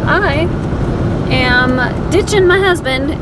I am ditching my husband.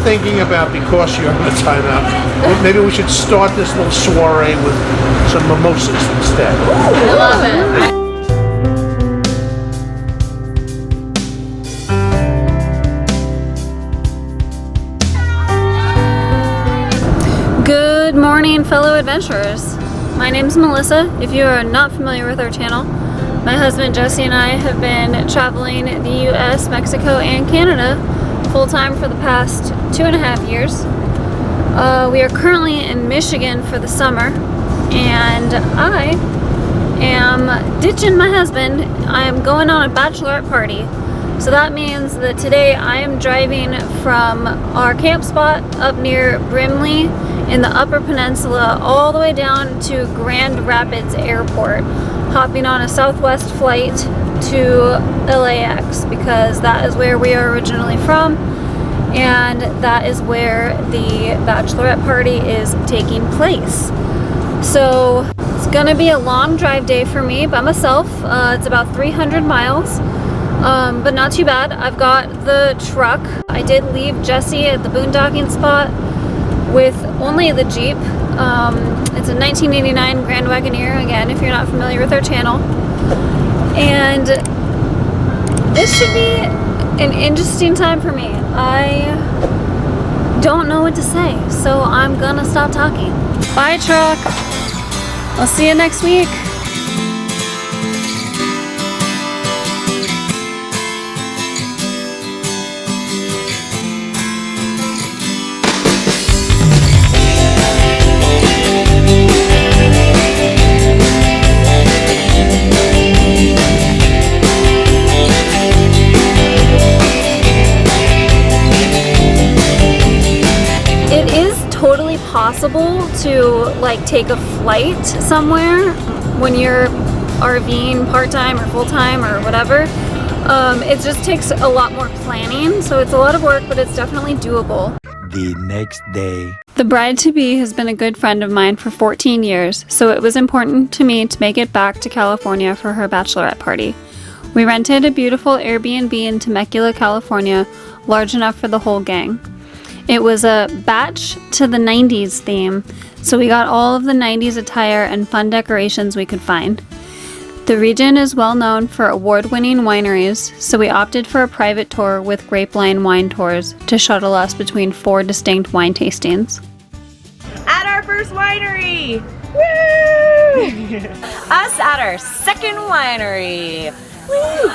Thinking about, because you're on a timeout, maybe we should start this little soiree with some mimosas instead. I love it. Good morning, fellow adventurers. My name's Melissa. If you are not familiar with our channel, my husband Jesse and I have been traveling the US, Mexico, and Canada full-time for the past 2.5 years. We are currently in Michigan for the summer, and I am ditching my husband. I am going on a bachelorette party. So that means that today I am driving from our camp spot up near Brimley in the Upper Peninsula all the way down to Grand Rapids Airport, hopping on a Southwest flight to LAX because that is where we are originally from, and that is where the bachelorette party is taking place. So it's gonna be a long drive day for me by myself. It's about 300 miles, but not too bad. I've got the truck. I did leave Jesse at the boondocking spot with only the Jeep. It's a 1989 Grand Wagoneer, again, if you're not familiar with our channel. And this should be an interesting time for me. I don't know what to say, so I'm gonna stop talking. Bye, truck. I'll see you next week. Possible to like take a flight somewhere when you're RVing part-time or full-time or whatever. It just takes a lot more planning, so it's a lot of work, but it's definitely doable. The next day. The bride-to-be has been a good friend of mine for 14 years, so it was important to me to make it back to California for her bachelorette party. We rented a beautiful Airbnb in Temecula, California, large enough for the whole gang. It was a batch to the 90s theme, so we got all of the 90s attire and fun decorations we could find. The region is well known for award-winning wineries, so we opted for a private tour with Grapeline Wine Tours to shuttle us between 4 distinct wine tastings. At our first winery! Woo! Us at our second winery! Woo!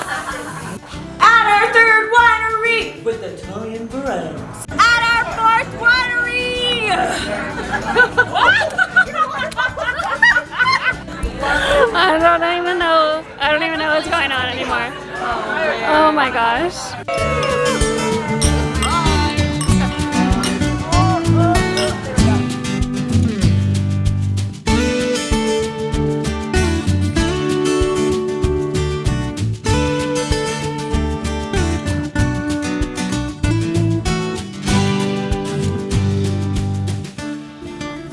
At our third winery! With Italian varieties. At our fourth winery! I don't even know what's going on anymore. Oh my gosh.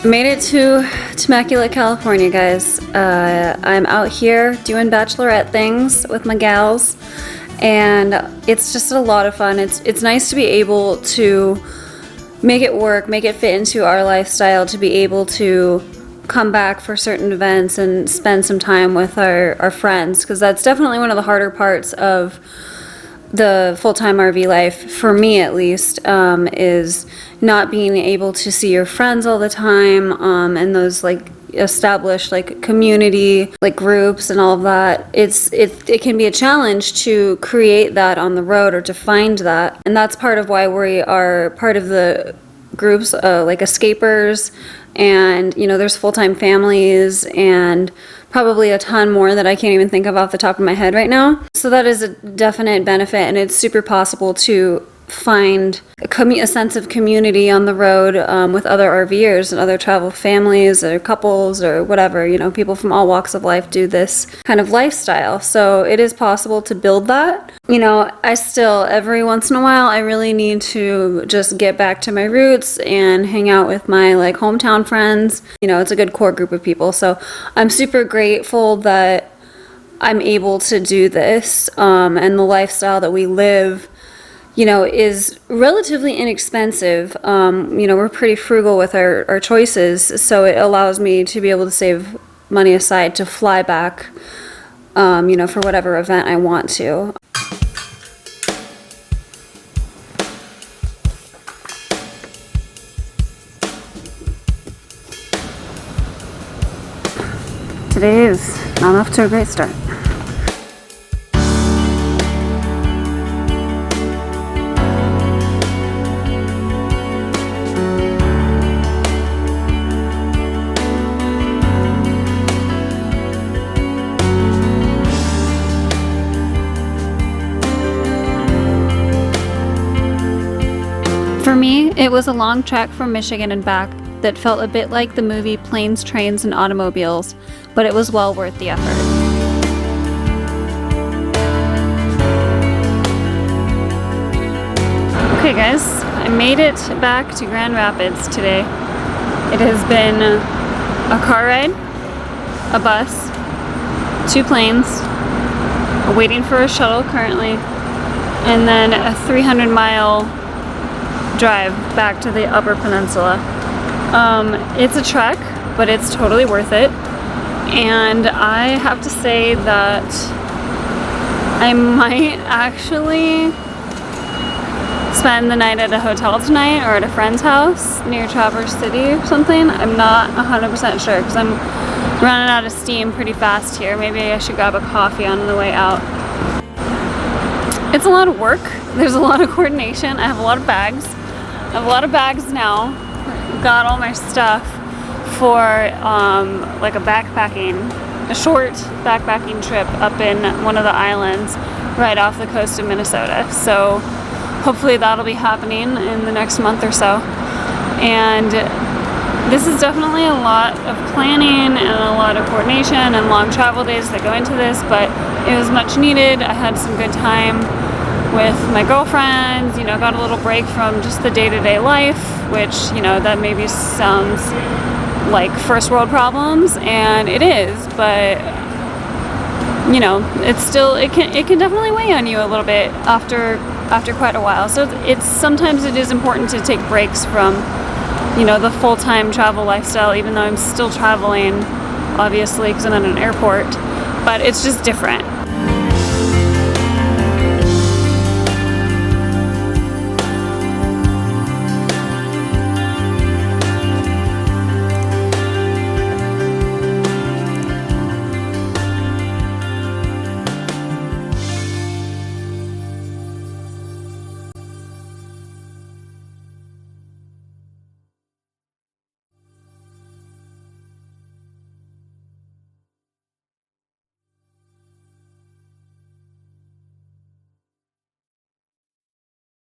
Made it to Temecula, California, guys. I'm out here doing bachelorette things with my gals, and it's just a lot of fun. It's nice to be able to make it work, make it fit into our lifestyle, to be able to come back for certain events and spend some time with our friends, because that's definitely one of the harder parts of the full-time RV life, for me at least, is not being able to see your friends all the time, and those like established like community like groups and all of that. It can be a challenge to create that on the road or to find that, and that's part of why we are part of the groups like escapers, and you know, there's full-time families and probably a ton more that I can't even think of off the top of my head right now. So that is a definite benefit, and it's super possible to find a sense of community on the road with other RVers and other travel families or couples or whatever. You know, people from all walks of life do this kind of lifestyle. So it is possible to build that. You know, I still, every once in a while, I really need to just get back to my roots and hang out with my like hometown friends. You know, it's a good core group of people. So I'm super grateful that I'm able to do this, and the lifestyle that we live, you know, is relatively inexpensive. You know, we're pretty frugal with our choices, so it allows me to be able to save money aside to fly back, you know, for whatever event I want to. Today is not off to a great start. For me, it was a long trek from Michigan and back that felt a bit like the movie Planes, Trains, and Automobiles, but it was well worth the effort. Okay guys, I made it back to Grand Rapids today. It has been a car ride, a bus, 2 planes, waiting for a shuttle currently, and then a 300-mile drive back to the Upper Peninsula. It's a trek, but it's totally worth it. And I have to say that I might actually spend the night at a hotel tonight or at a friend's house near Traverse City or something. I'm not 100% sure because I'm running out of steam pretty fast here. Maybe I should grab a coffee on the way out. It's a lot of work. There's a lot of coordination. I have a lot of bags. I have a lot of bags now. Got all my stuff for like a short backpacking trip up in one of the islands right off the coast of Minnesota. So hopefully that'll be happening in the next month or so. And this is definitely a lot of planning and a lot of coordination and long travel days that go into this, but it was much needed. I had some good time with my girlfriends, you know, got a little break from just the day-to-day life, which, you know, that maybe sounds like first world problems, and it is, but you know, it's still, it can definitely weigh on you a little bit after quite a while. So it's sometimes it is important to take breaks from, you know, the full-time travel lifestyle, even though I'm still traveling, obviously, because I'm at an airport, but it's just different.